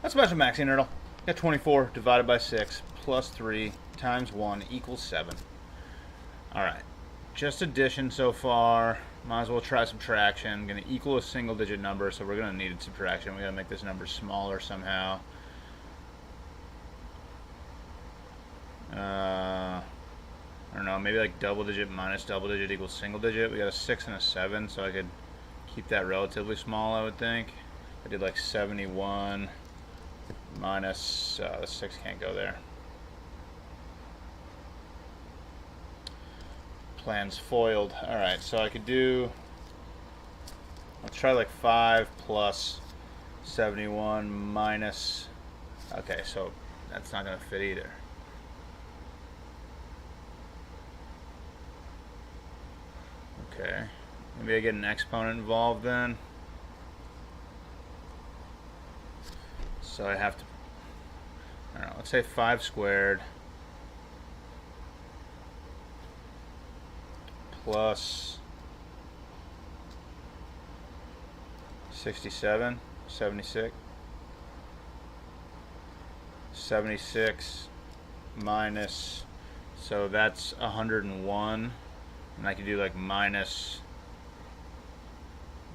That's special maxi nerdle. Got 24 divided by 6 plus 3 times 1 equals 7. Alright. Just addition so far. Might as well try subtraction. Going to equal a single digit number, so we're going to need subtraction. We got to make this number smaller somehow. I don't know, maybe like double digit minus double digit equals single digit. We got a 6 and a 7, so I could keep that relatively small, I would think. I did like 71 minus, the 6 can't go there. Plan's foiled. Alright, so I could do, let's try like 5 plus 71 minus, okay, so that's not going to fit either. Okay, maybe I get an exponent involved then. So I have to, I don't know, let's say 5 squared plus 67, 76, 76 minus, so that's 101. And I could do like minus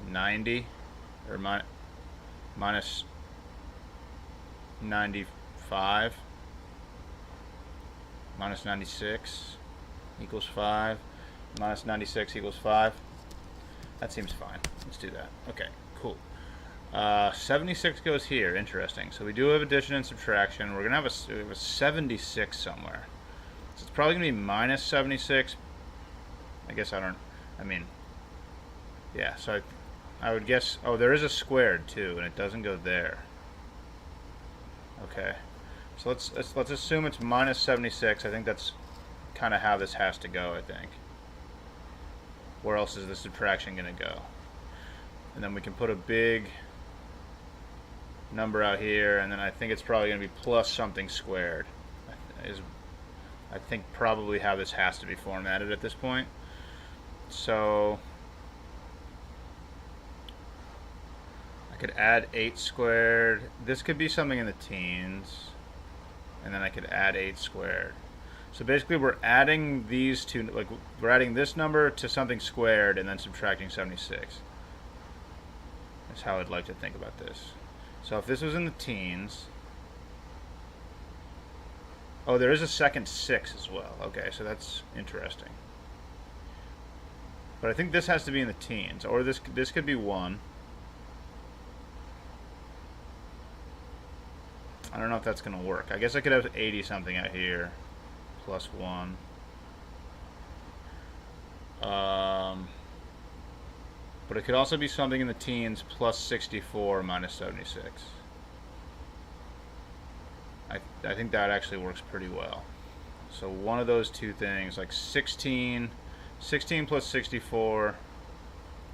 90 or minus 95 minus 96 equals 5 minus 96 equals 5. That seems fine. Let's do that. Okay, cool. 76 goes here. Interesting. So we do have addition and subtraction. We're going to have a 76 somewhere. So it's probably going to be minus 76. I guess I mean, yeah, so I would guess, oh, there is a squared too, and it doesn't go there. Okay, so let's assume it's minus 76. I think that's kind of how this has to go, I think. Where else is the subtraction going to go? And then we can put a big number out here, and then I think it's probably going to be plus something squared. I think probably how this has to be formatted at this point. So I could add 8 squared. This could be something in the teens. And then I could add 8 squared. So basically we're adding these two, like we're adding this number to something squared and then subtracting 76. That's how I'd like to think about this. So if this was in the teens, oh, there is a second 6 as well. Okay, so that's interesting. But I think this has to be in the teens, or this could be 1. I don't know if that's going to work. I guess I could have 80 something out here, plus 1. But it could also be something in the teens plus 64 minus 76. I think that actually works pretty well. So one of those two things, like 16 plus 64,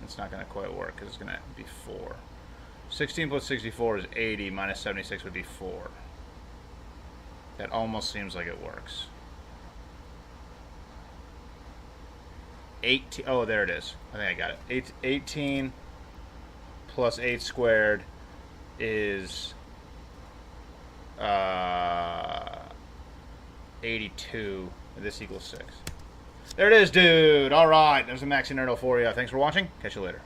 it's not going to quite work because it's going to be 4. 16 plus 64 is 80, minus 76 would be 4. That almost seems like it works. 18, oh, there it is. I think I got it. 18 plus 8 squared is 82. This equals 6. There it is, dude. All right, there's a Maxi Nerdle for you. Thanks for watching. Catch you later.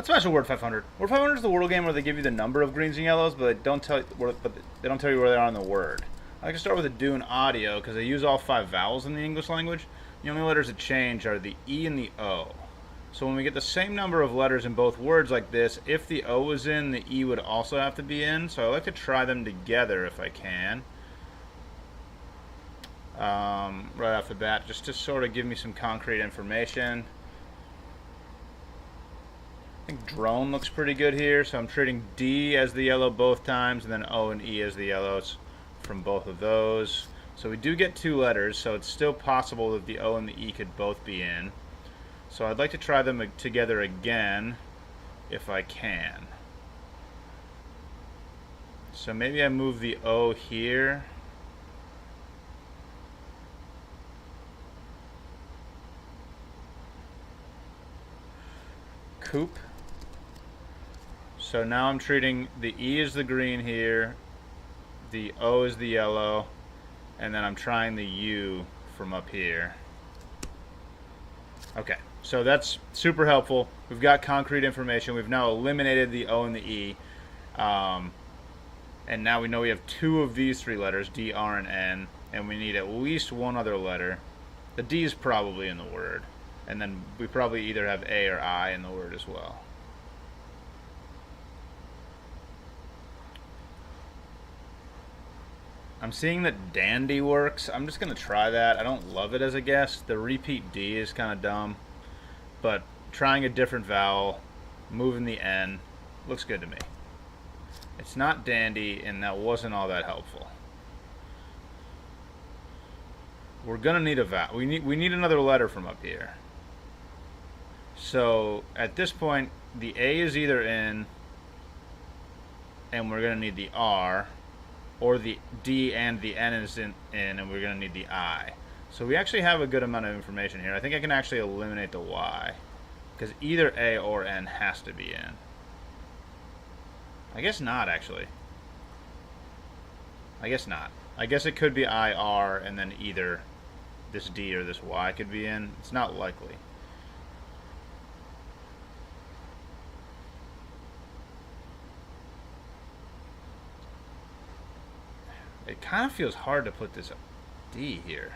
Let's smash a Word 500. Word 500 is the Wordle game where they give you the number of greens and yellows, but they don't tell you where they are in the word. I like to start with a do and audio because they use all 5 vowels in the English language. The only letters that change are the E and the O. So when we get the same number of letters in both words like this, if the O was in, the E would also have to be in. So I like to try them together if I can. Right off the bat, just to sort of give me some concrete information. I think drone looks pretty good here, so I'm treating D as the yellow both times, and then O and E as the yellows from both of those. So we do get 2 letters, so it's still possible that the O and the E could both be in. So I'd like to try them together again, if I can. So maybe I move the O here. Coop. So now I'm treating the E as the green here, the O is the yellow, and then I'm trying the U from up here. Okay, so that's super helpful. We've got concrete information. We've now eliminated the O and the E. And now we know we have 2 of these 3 letters, D, R, and N, and we need at least 1 other letter. The D is probably in the word. And then we probably either have A or I in the word as well. I'm seeing that dandy works. I'm just going to try that. I don't love it as a guess. The repeat D is kind of dumb. But trying a different vowel, moving the N, looks good to me. It's not dandy, and that wasn't all that helpful. We're going to need a vowel. We need another letter from up here. So at this point, the A is either in, and we're going to need the R, or the D and the N is in, and we're going to need the I. So we actually have a good amount of information here. I think I can actually eliminate the Y, because either A or N has to be in. I guess not, actually. I guess not. I guess it could be I, R, and then either this D or this Y could be in. It's not likely. It kind of feels hard to put this D here.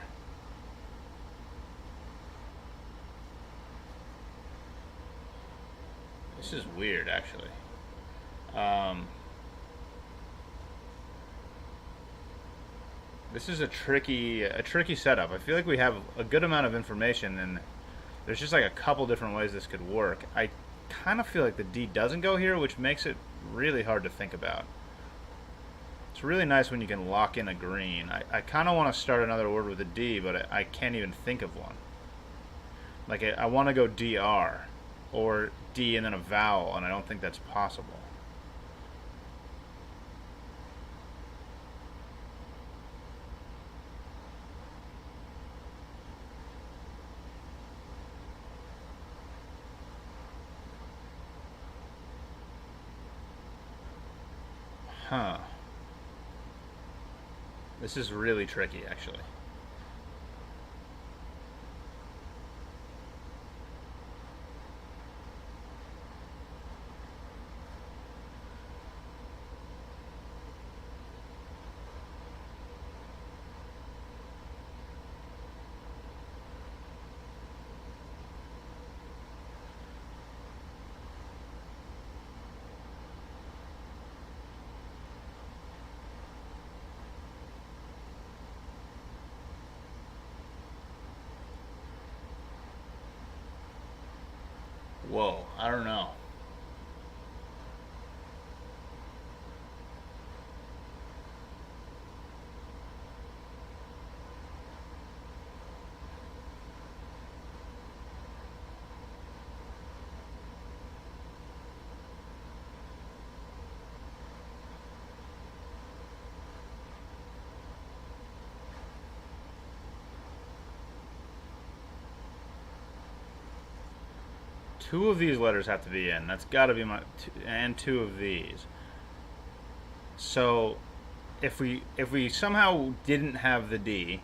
This is weird, actually. This is a tricky setup. I feel like we have a good amount of information, and there's just like a couple different ways this could work. I kind of feel like the D doesn't go here, which makes it really hard to think about. It's really nice when you can lock in a green. I kind of want to start another word with a D, but I can't even think of one. Like, I want to go DR, or D and then a vowel, and I don't think that's possible. Huh. This is really tricky, actually. Whoa, I don't know. Two of these letters have to be in. That's got to be my, and 2 of these. So if we somehow didn't have the D,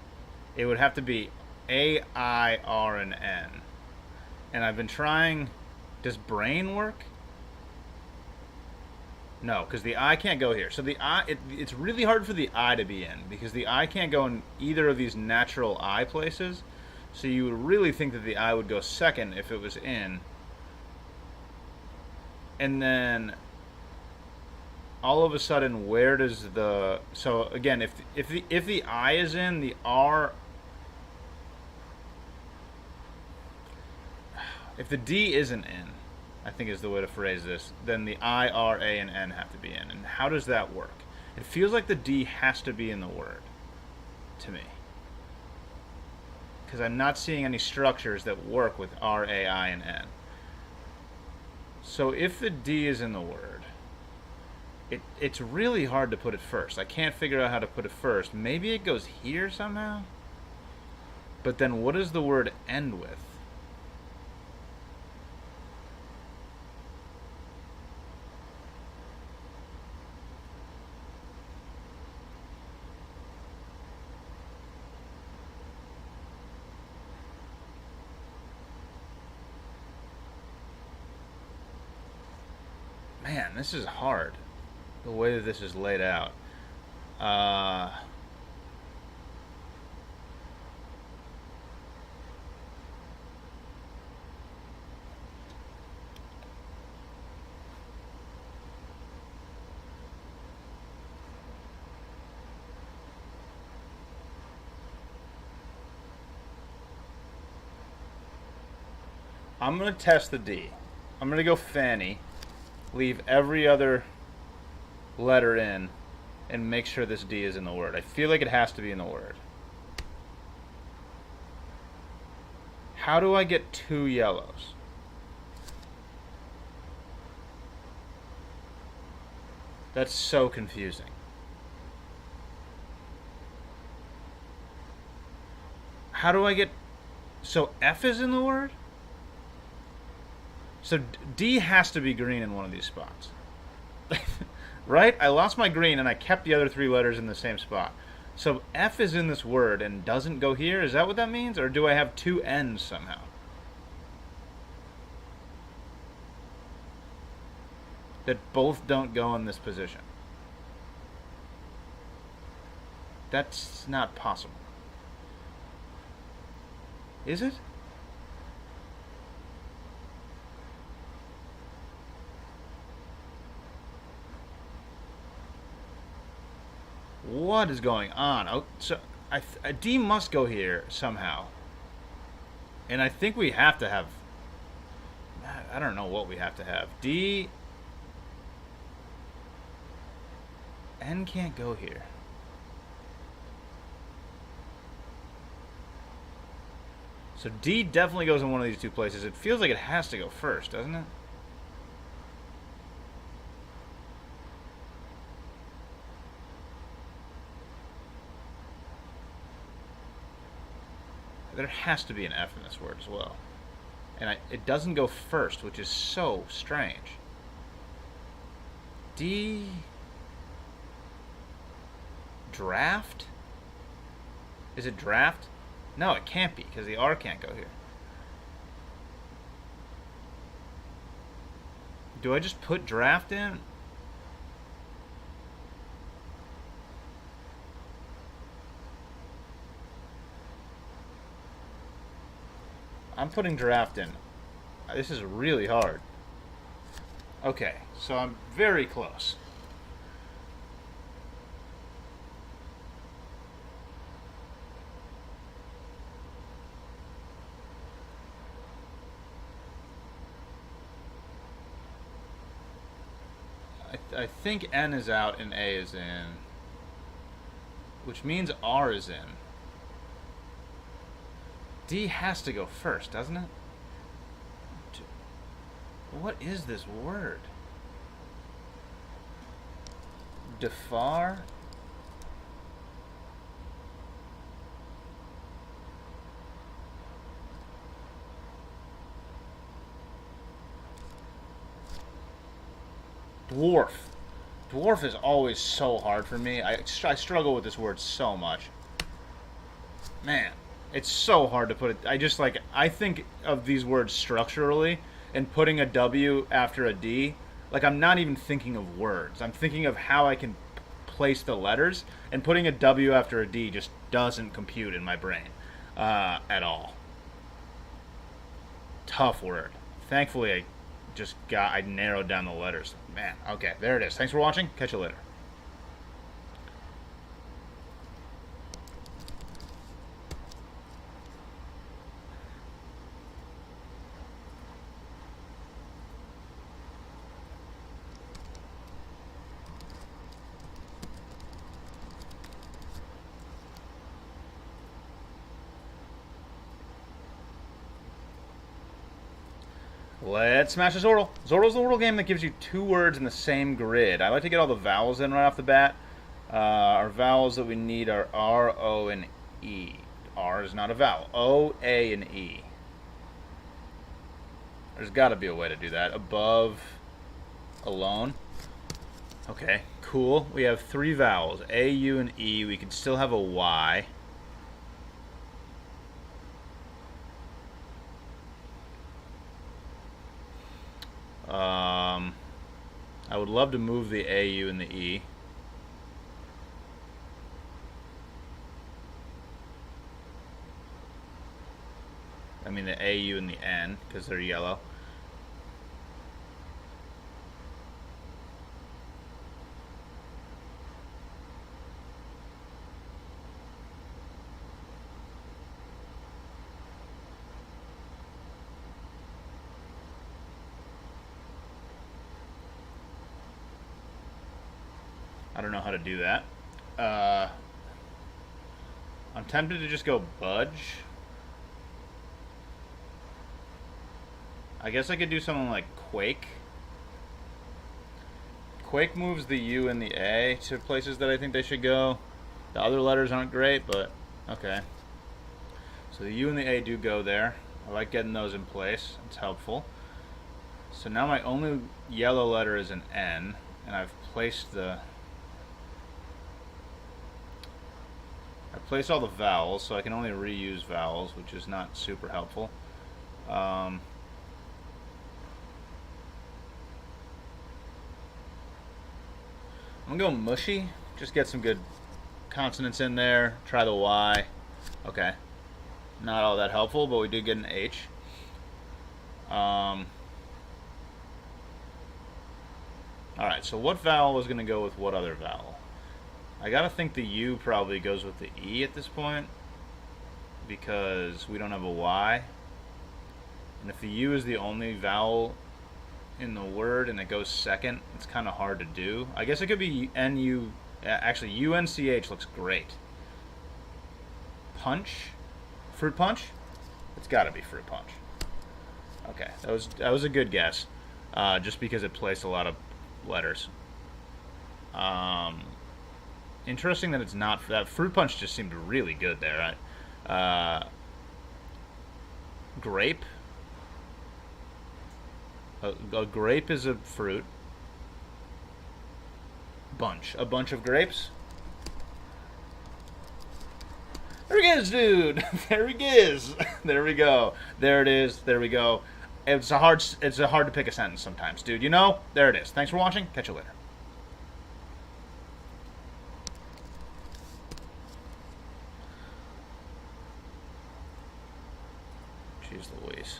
it would have to be A, I, R, and N. And I've been trying. Does brain work? No, because the I can't go here. So the I, it's really hard for the I to be in because the I can't go in either of these natural I places. So you would really think that the I would go second if it was in. And then all of a sudden, where does the... So again, if the I is in, the R... If the D isn't in, I think is the way to phrase this, then the I, R, A, and N have to be in. And how does that work? It feels like the D has to be in the word, to me. Because I'm not seeing any structures that work with R, A, I, and N. So if the D is in the word, it's really hard to put it first. I can't figure out how to put it first. Maybe it goes here somehow? But then what does the word end with? Man, this is hard, the way that this is laid out. I'm going to test the D. I'm going to go Fanny. Leave every other letter in and make sure this D is in the word. I feel like it has to be in the word. How do I get 2 yellows? That's so confusing. How do I get... So F is in the word? So D has to be green in one of these spots. Right? I lost my green and I kept the other 3 letters in the same spot. So F is in this word and doesn't go here? Is that what that means? Or do I have 2 N's somehow? That both don't go in this position. That's not possible. Is it? What is going on? Oh, so a D must go here somehow. And I think we have to have... I don't know what we have to have. D... N can't go here. So D definitely goes in one of these 2 places. It feels like it has to go first, doesn't it? There has to be an F in this word as well. And it doesn't go first, which is so strange. D... Draft? Is it draft? No, it can't be, because the R can't go here. Do I just put draft in? I'm putting draft in. This is really hard. Okay, so I'm very close. I think N is out and A is in, which means R is in. D has to go first, doesn't it? What is this word? Defar? Dwarf. Dwarf is always so hard for me. I struggle with this word so much. Man, it's so hard to put it. I think of these words structurally, and putting a W after a D like I'm not even thinking of words. I'm thinking of how I can place the letters, and putting a W after a D just doesn't compute in my brain at all. Tough word. Thankfully, I narrowed down the letters. Man, okay, there it is. Thanks for watching. Catch you later. Let's smash this Wordle. Wordle's the Wordle game that gives you 2 words in the same grid. I like to get all the vowels in right off the bat. Our vowels that we need are R, O, and E. R is not a vowel. O, A, and E. There's got to be a way to do that. Above, alone. Okay, cool. We have 3 vowels. A, U, and E. We can still have a Y. I would love to move the A, U, and the E. I mean the A, U, and the N, because they're yellow. I don't know how to do that. I'm tempted to just go budge. I guess I could do something like Quake. Quake moves the U and the A to places that I think they should go. The other letters aren't great, but okay. So the U and the A do go there. I like getting those in place. It's helpful. So now my only yellow letter is an N, and I've placed all the vowels, so I can only reuse vowels, which is not super helpful. I'm gonna go mushy. Just get some good consonants in there. Try the Y. Okay. Not all that helpful, but we did get an H. Alright, so what vowel is gonna go with what other vowel? I gotta think the U probably goes with the E at this point, because we don't have a Y. And if the U is the only vowel in the word and it goes second, it's kind of hard to do. I guess it could be N-U... Actually, U-N-C-H looks great. Punch? Fruit punch? It's gotta be fruit punch. Okay, that was a good guess. Just because it placed a lot of letters. Interesting that it's not... That fruit punch just seemed really good there. Grape? A grape is a fruit. Bunch. A bunch of grapes? There he is, dude! There he is! There we go. There it is. There we go. It's hard to pick a sentence sometimes, dude. You know? There it is. Thanks for watching. Catch you later. Jeez Louise.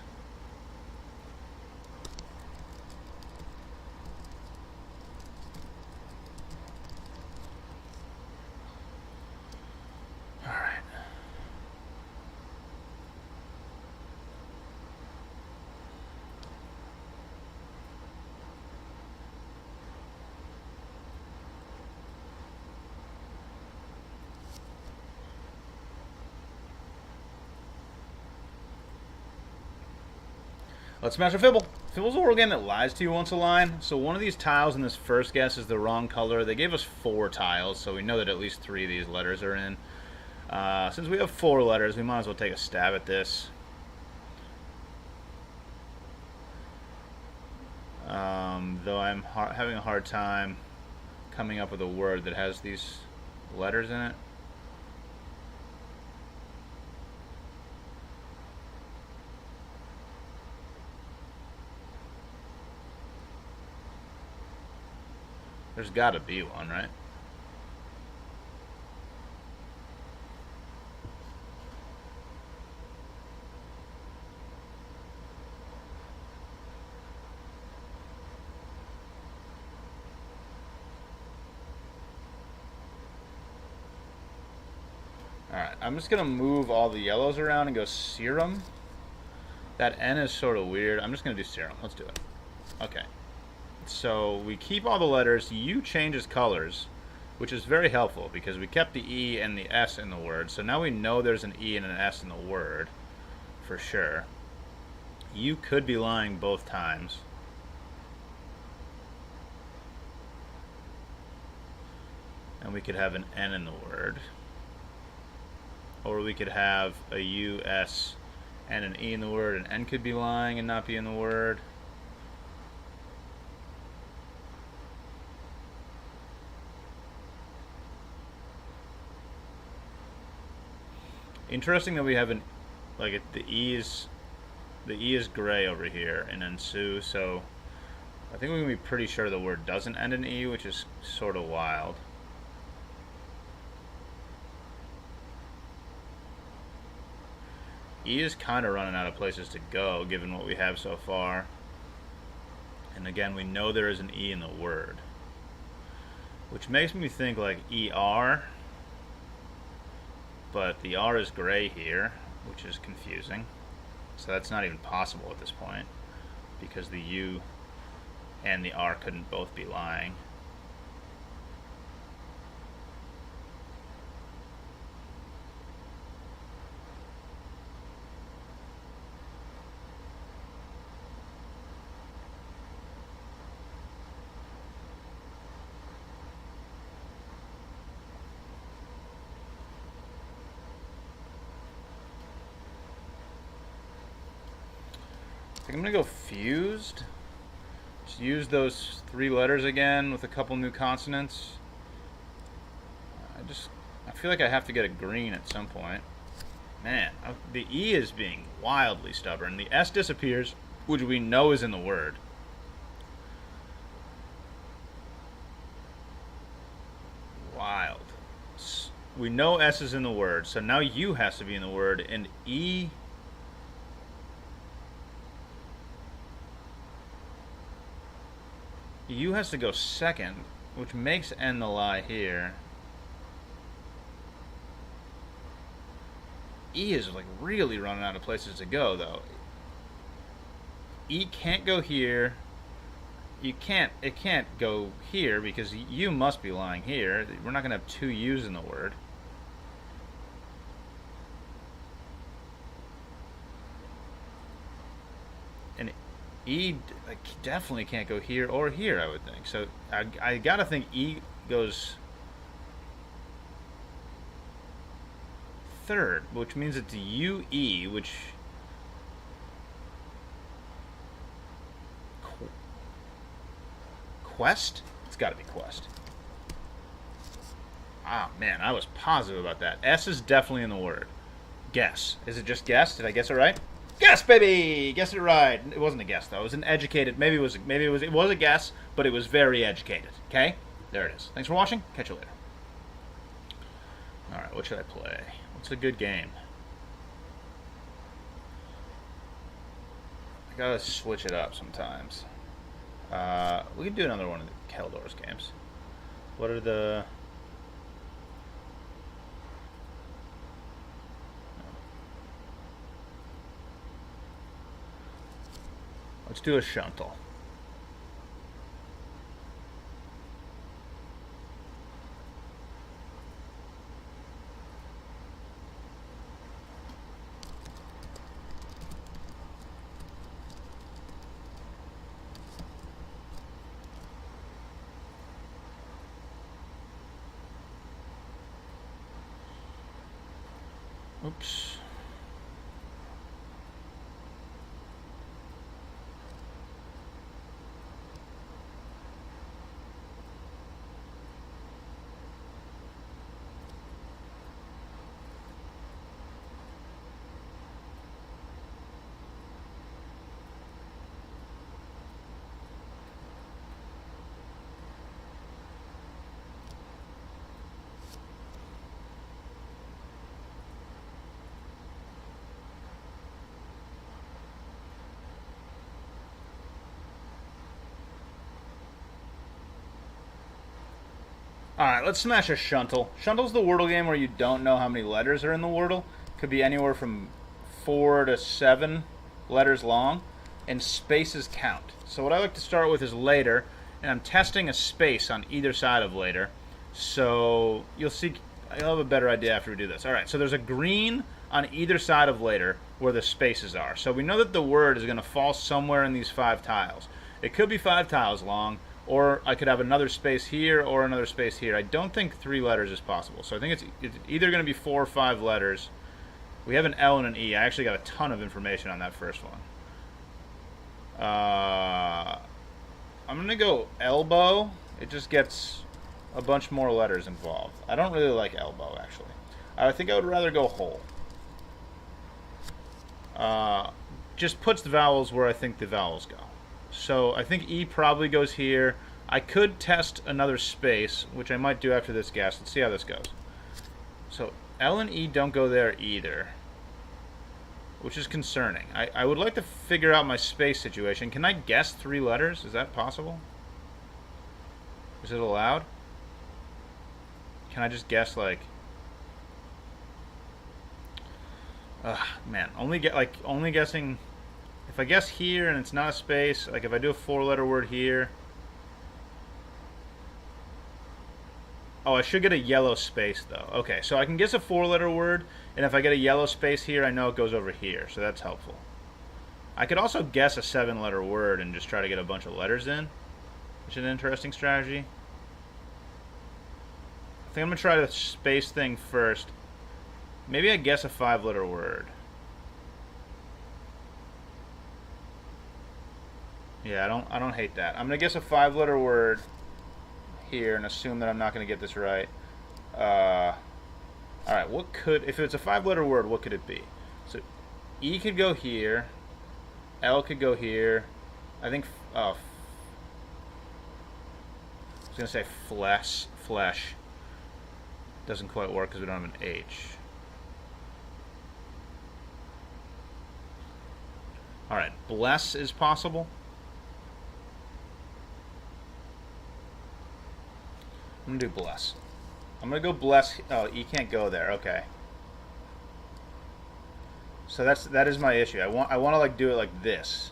Alright. Let's smash a Fibble. Fibble's a Wordle game that lies to you once a line. So one of these tiles in this first guess is the wrong color. They gave us 4 tiles, so we know that at least 3 of these letters are in. Since we have 4 letters, we might as well take a stab at this. Though I'm having a hard time coming up with a word that has these letters in it. There's got to be one, right? Alright, I'm just going to move all the yellows around and go serum. That N is sort of weird. I'm just going to do serum. Let's do it. Okay. So we keep all the letters. U changes colors, which is very helpful because we kept the E and the S in the word. So now we know there's an E and an S in the word for sure. U could be lying both times. And we could have an N in the word. Or we could have a U, S, and an E in the word. An N could be lying and not be in the word. Interesting that we have an, like, the E is gray over here in ensue, so I think we can be pretty sure the word doesn't end in E, which is sort of wild. E is kind of running out of places to go, given what we have so far. And again, we know there is an E in the word, which makes me think like ER, but the R is gray here, which is confusing. So that's not even possible at this point, because the U and the R couldn't both be lying. I'm gonna go fused. Just use those 3 letters again with a couple new consonants. I feel like I have to get a green at some point. Man, the E is being wildly stubborn. The S disappears, which we know is in the word. Wild. We know S is in the word, so now U has to be in the word, and E... U has to go second, which makes N the lie here. E is like really running out of places to go, though. E can't go here. It can't go here because U must be lying here. We're not going to have 2 U's in the word. And E definitely can't go here or here, I would think. So I gotta think E goes third, which means it's UE, which... Quest? It's gotta be Quest. Ah, man, I was positive about that. S is definitely in the word. Guess. Is it just guess? Did I guess it right? Guess, baby! Guessed it right. It wasn't a guess, though. It was an educated... Maybe it was a guess, but it was very educated. Okay? There it is. Thanks for watching. Catch you later. Alright, what should I play? What's a good game? I gotta switch it up sometimes. We can do another one of the Keldor's games. What are the... Let's do a shuntle. Oops. Alright, let's smash a shuntle. Shuntle's the Wordle game where you don't know how many letters are in the Wordle. Could be anywhere from 4 to 7 letters long, and spaces count. So what I like to start with is later, and I'm testing a space on either side of later. So you'll have a better idea after we do this. Alright, so there's a green on either side of later where the spaces are. So we know that the word is going to fall somewhere in these 5 tiles. It could be 5 tiles long, or I could have another space here or another space here. I don't think 3 letters is possible. So I think it's either going to be 4 or 5 letters. We have an L and an E. I actually got a ton of information on that first one. I'm going to go elbow. It just gets a bunch more letters involved. I don't really like elbow, actually. I think I would rather go hole. Just puts the vowels where I think the vowels go. So I think E probably goes here. I could test another space, which I might do after this guess. Let's see how this goes. So L and E don't go there either, which is concerning. I would like to figure out my space situation. Can I guess 3 letters? Is that possible? Is it allowed? Can I just guess, like... man, only guessing... If I guess here and it's not a space, like if I do a 4-letter word here... Oh, I should get a yellow space, though. Okay, so I can guess a 4-letter word, and if I get a yellow space here, I know it goes over here, so that's helpful. I could also guess a 7-letter word and just try to get a bunch of letters in, which is an interesting strategy. I think I'm going to try the space thing first. Maybe I guess a 5-letter word. Yeah, I don't hate that. I'm going to guess a 5-letter word here and assume that I'm not going to get this right. Alright, what could... If it's a 5-letter word, what could it be? So, E could go here. L could go here. I think... I was going to say flesh. Doesn't quite work because we don't have an H. Alright, bless is possible. I'm gonna do bless. I'm gonna go bless. Oh, E can't go there. Okay. So that is my issue. I want to like do it like this.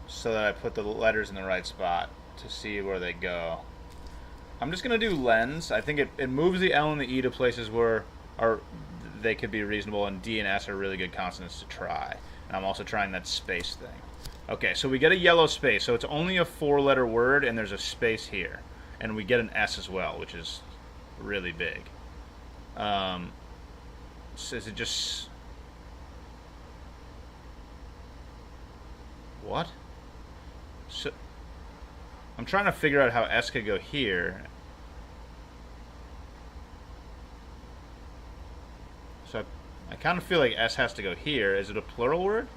So that I put the letters in the right spot to see where they go. I'm just gonna do lens. I think it moves the L and the E to places where they could be reasonable, and D and S are really good consonants to try. And I'm also trying that space thing. Okay, so we get a yellow space, so it's only a 4-letter word, and there's a space here. And we get an S as well, which is really big. So is it just... What? So, I'm trying to figure out how S could go here. So I kind of feel like S has to go here. Is it a plural word?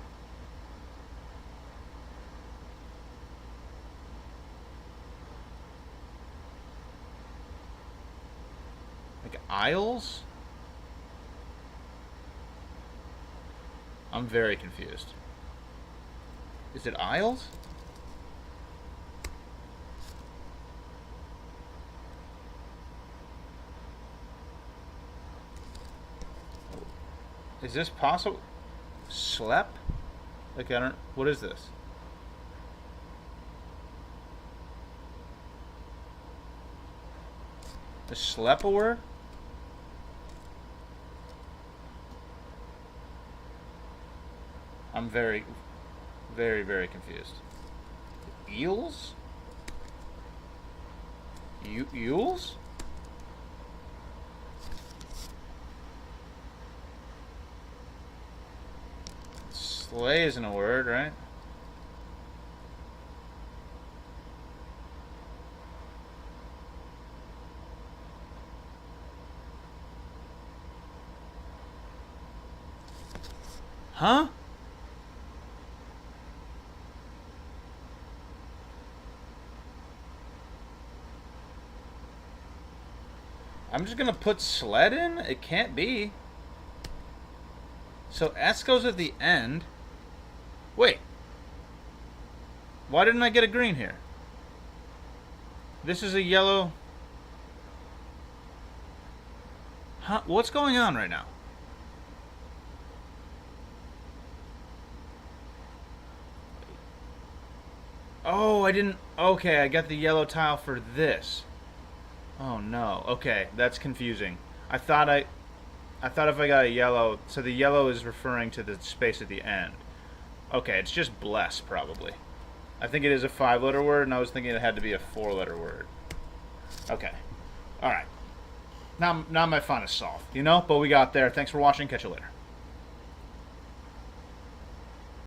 Like aisles? I'm very confused. Is it aisles? Is this possible? Slep? Like I don't... What is this? Is slep a word? I'm very, very, very confused. Eels? Eels? Slay isn't a word, right? Huh? I'm just gonna put sled in? It can't be. So S goes at the end. Wait. Why didn't I get a green here? This is a yellow... Huh? What's going on right now? Oh, I didn't... Okay, I got the yellow tile for this. Oh, no. Okay, that's confusing. I thought if I got a yellow... So the yellow is referring to the space at the end. Okay, it's just bless, probably. I think it is a 5-letter word, and I was thinking it had to be a 4-letter word. Okay. Alright. Now my fun is solved, you know? But we got there. Thanks for watching. Catch you later.